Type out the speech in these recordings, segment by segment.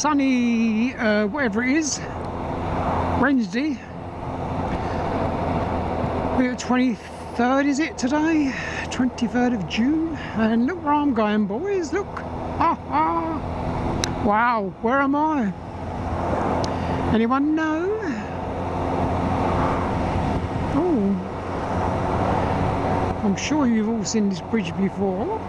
sunny, whatever it is, Wednesday. We're 23rd, is it today? 23rd of June. And look where I'm going, boys. Look. Wow, where am I? Anyone know? Oh, I'm sure you've all seen this bridge before.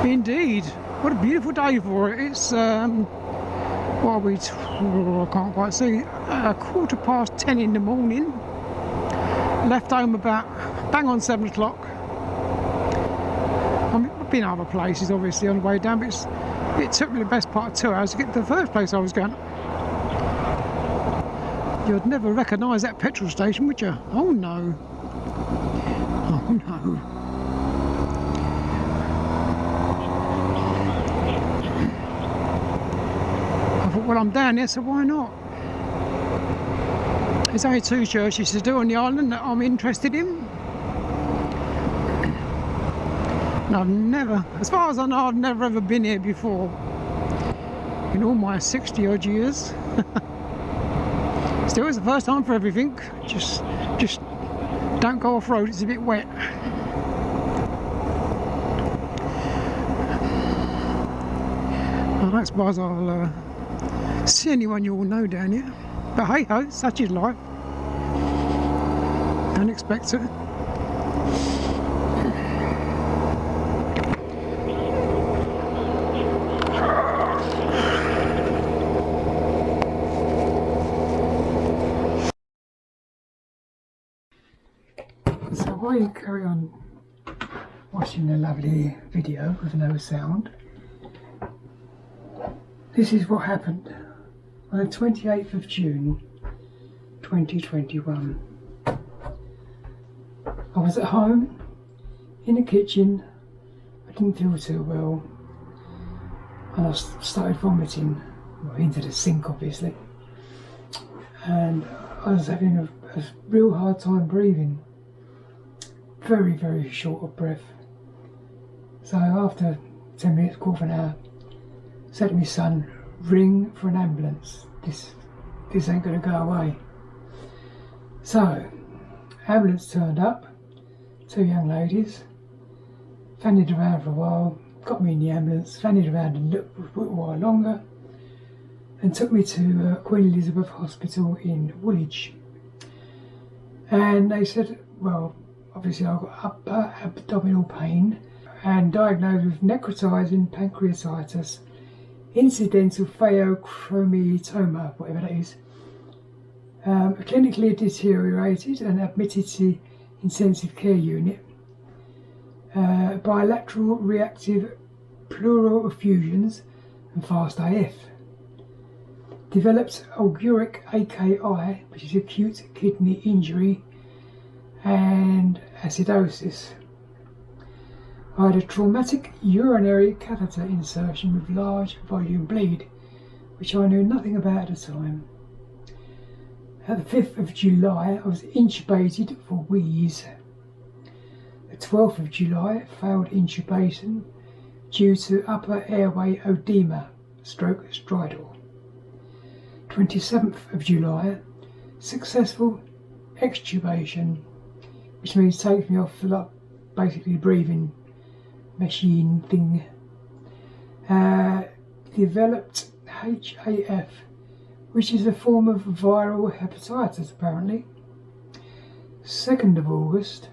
Indeed, what a beautiful day for it. It's what are we? I can't quite see. 10:15 in the morning. Left home about bang on 7 o'clock. I've been other places obviously on the way down, but it took me the best part of 2 hours to get to the first place I was going. You'd never recognise that petrol station, would you? Oh no. Oh no. I thought, well, I'm down here, so why not? There's only 2 churches to do on the island that I'm interested in. And I've never, as far as I know, I've never ever been here before. In all my 60 odd years. Still, it's the first time for everything. Just don't go off road, it's a bit wet. I don't suppose I'll see anyone you all know down here. But hey ho, such is life. Don't expect it. So while you carry on watching the lovely video with no sound, this is what happened on the 28th of June 2021. I was at home in the kitchen. I didn't feel too well and I started vomiting, well, into the sink obviously, and I was having a real hard time breathing. Very, very short of breath. So after 10 minutes, quarter of an hour, I said to my son, ring for an ambulance. This ain't going to go away. So, ambulance turned up, 2 young ladies, fannied around for a while, got me in the ambulance, fannied around a little while longer, and took me to Queen Elizabeth Hospital in Woolwich. And they said, well, obviously I've got upper abdominal pain and diagnosed with necrotizing pancreatitis, incidental pheochromatoma, whatever that is. Clinically deteriorated and admitted to intensive care unit. Bilateral reactive pleural effusions and fast AF. Developed auguric AKI, which is acute kidney injury, and acidosis. I had a traumatic urinary catheter insertion with large volume bleed, which I knew nothing about at the time. At the 5th of July, I was intubated for wheeze. The 12th of July, failed intubation due to upper airway oedema, stroke stridor. 27th of July, successful extubation, which means takes me off the basically breathing machine thing. Developed HAF, which is a form of viral hepatitis apparently. 2nd of August,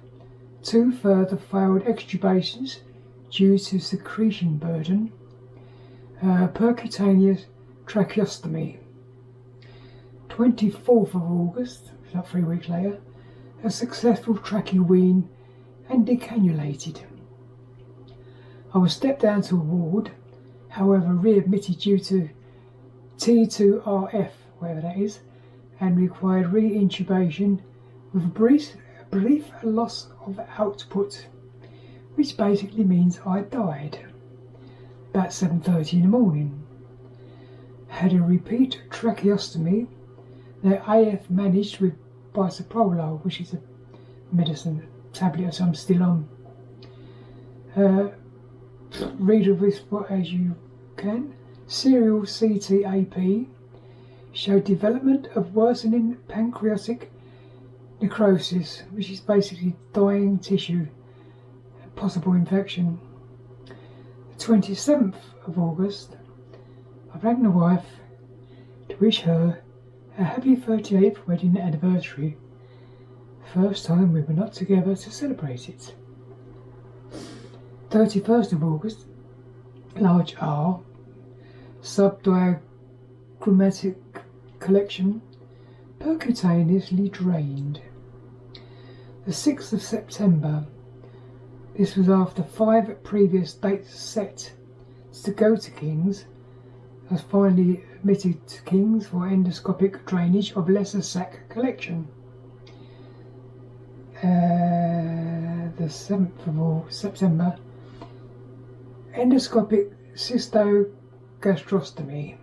2 further failed extubations due to secretion burden. Percutaneous tracheostomy. 24th of August, about 3 weeks later, a successful tracheotomy and decannulated. I was stepped down to a ward, however readmitted due to T2RF, whatever that is, and required re-intubation with a brief loss of output, which basically means I died. About 7:30 in the morning. Had a repeat tracheostomy, the AF managed with bisoprolol, which is a medicine tablet I'm still on. Read of this as you can. Serial CTAP showed development of worsening pancreatic necrosis, which is basically dying tissue and possible infection. The 27th of August, I rang the wife to wish her a happy 38th wedding anniversary. First time we were not together to celebrate it. 31st of August, large R, subdiagrammatic collection, percutaneously drained. The 6th of September, this was after 5 previous dates set to go to King's. I was finally admitted to King's for endoscopic drainage of lesser sac collection. The 7th of September, endoscopic cystogastrostomy.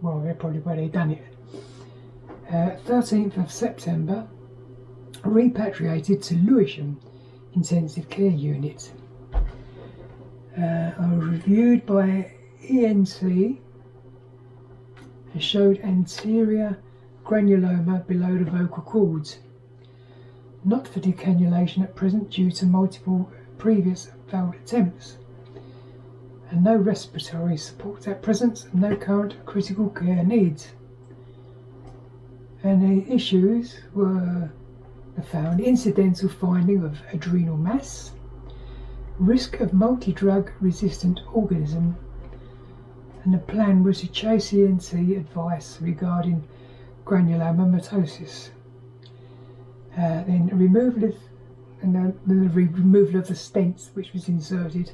Well, that's probably where they done it. 13th of September, repatriated to Lewisham Intensive Care Unit. I was reviewed by ENT and showed anterior granuloma below the vocal cords. Not for decannulation at present due to multiple previous failed attempts. And no respiratory support at present, and no current critical care needs. And the issues were the found incidental finding of adrenal mass, risk of multi-drug resistant organism, and the plan was to chase ENT advice regarding granulomatosis. Then removal of the stents which was inserted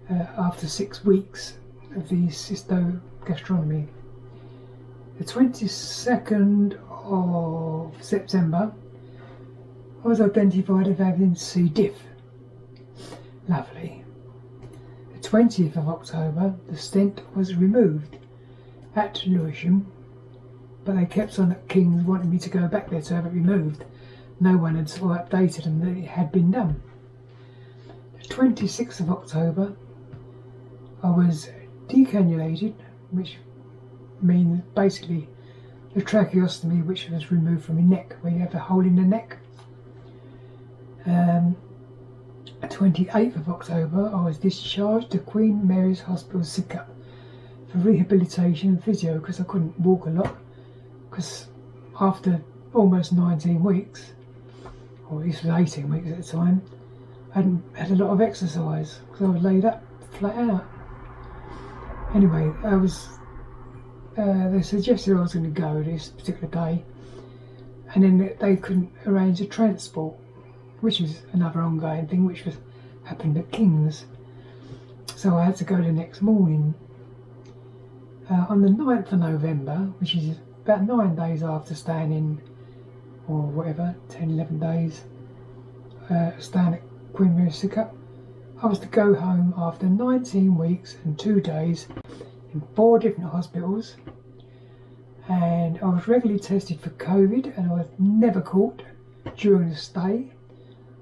after 6 weeks of the cystogastronomy. The 22nd of September, I was identified as having C. diff. Lovely. The 20th of October, the stent was removed at Lewisham, but they kept on at King's wanting me to go back there to have it removed. No one had sort of updated them that it had been done. The 26th of October, I was decannulated, which means basically the tracheostomy which was removed from your neck, where you have a hole in the neck. 28th of October, I was discharged to Queen Mary's Hospital Sidcup for rehabilitation and physio because I couldn't walk a lot, because after almost 19 weeks, or this was 18 weeks at the time, I hadn't had a lot of exercise because I was laid up flat out. Anyway, they suggested I was going to go this particular day, and then they couldn't arrange a transport, which was another ongoing thing which happened at King's. So I had to go the next morning. On the 9th of November, which is about 9 days after staying in, or whatever, 10, 11 days, staying at Queen Mary's Sidcup, I was to go home after 19 weeks and 2 days in 4 different hospitals, and I was regularly tested for COVID, and I was never caught during the stay.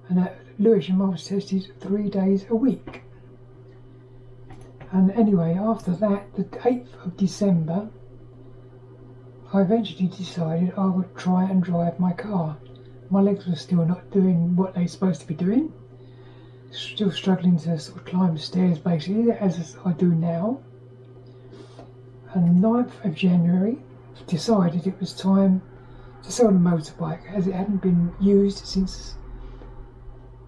And at Lewisham I was tested 3 days a week. And anyway, after that, the 8th of December, I eventually decided I would try and drive my car. My legs were still not doing what they're supposed to be doing. Still struggling to sort of climb the stairs basically, as I do now. And the 9th of January, decided it was time to sell the motorbike, as it hadn't been used since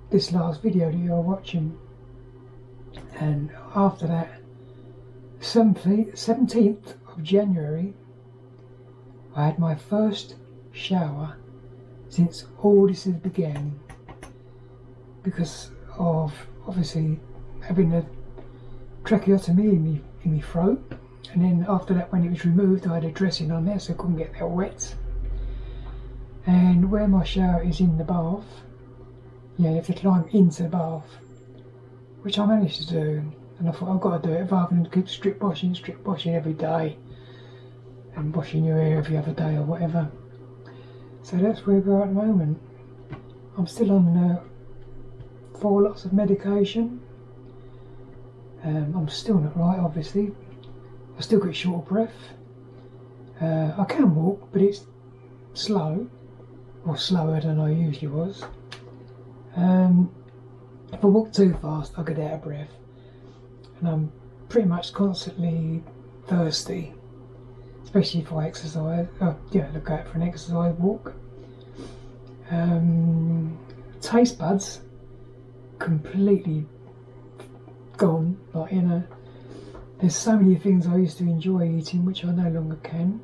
this last video that you're watching. And after that, 17th of January, I had my first shower since all this has began, because of obviously having a tracheotomy in my throat, and then after that, when it was removed, I had a dressing on there so I couldn't get that wet. And where my shower is in the bath, you have to climb into the bath, which I managed to do, and I thought I've got to do it rather than keep strip washing every day and washing your hair every other day or whatever. So that's where we are at the moment. I'm still on 4 lots of medication. I'm still not right, obviously. I still get short of breath. I can walk, but it's slow, or slower than I usually was. If I walk too fast, I get out of breath, and I'm pretty much constantly thirsty, especially if I exercise. Look out for an exercise walk. Taste buds completely gone. Like, you know, there's so many things I used to enjoy eating which I no longer can.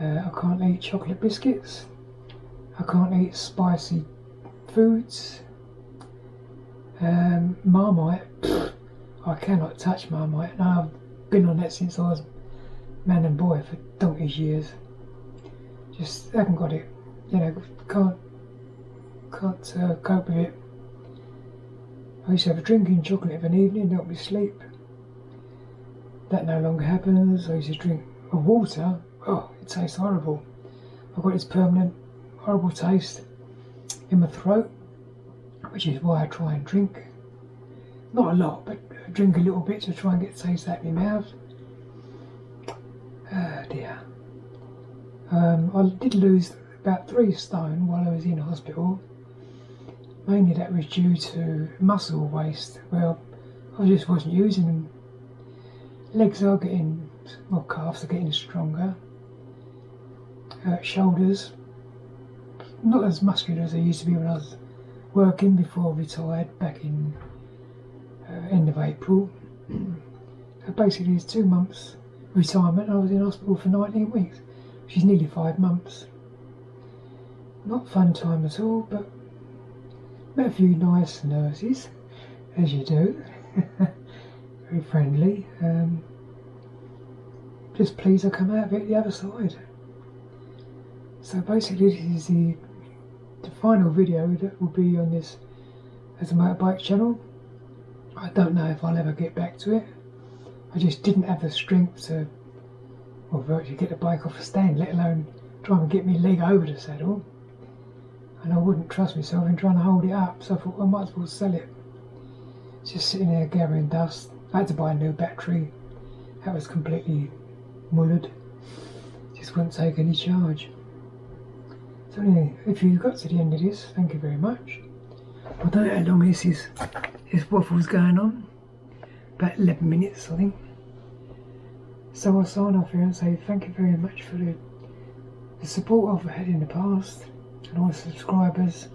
I can't eat chocolate biscuits. I can't eat spicy foods. Marmite, I cannot touch Marmite. Now, I've been on that since I was man and boy for donkey's years. Just haven't got it. You know, can't cope with it. I used to have a drinking chocolate of an evening to help me sleep. That no longer happens. I used to drink water. Oh, it tastes horrible. I've got this permanent horrible taste in my throat, which is why I try and drink. Not a lot, but I drink a little bit to try and get taste out of my mouth. Oh dear. I did lose about 3 stone while I was in hospital. Mainly that was due to muscle waste. Well, I just wasn't using them. Legs are getting, well, calves are getting stronger. Shoulders, not as muscular as they used to be when I was working before I retired back in end of April. So basically it's 2 months retirement. I was in hospital for 19 weeks, which is nearly 5 months. Not fun time at all, but met a few nice nurses, as you do. Very friendly. Just pleased I come out of it the other side. So basically this is the final video that will be on this as a motorbike channel. I don't know if I'll ever get back to it. I just didn't have the strength to, well, virtually get the bike off the stand, let alone try and get my leg over the saddle. And I wouldn't trust myself in trying to hold it up, so I thought I might as well sell it. It's just sitting there gathering dust. I had to buy a new battery. That was completely mullered. Just wouldn't take any charge. So anyway, if you got to the end of this, thank you very much. I don't know how long this waffle's going on. About 11 minutes, I think. So I'll sign off here and say thank you very much for the support I've had in the past, and all the subscribers.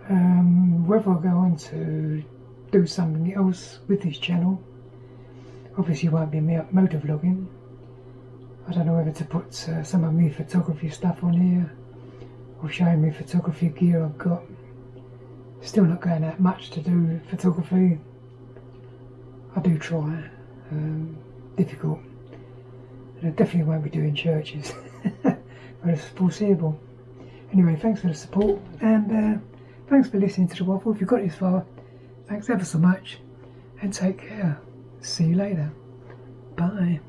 Whether I go on to do something else with this channel, obviously it won't be motor vlogging. I don't know whether to put some of my photography stuff on here, or showing me photography gear I've got. Still not going out much to do photography. I do try. Difficult. And I definitely won't be doing churches for the foreseeable. Anyway, thanks for the support, and thanks for listening to the waffle. If you got this far, thanks ever so much, and take care. See you later. Bye.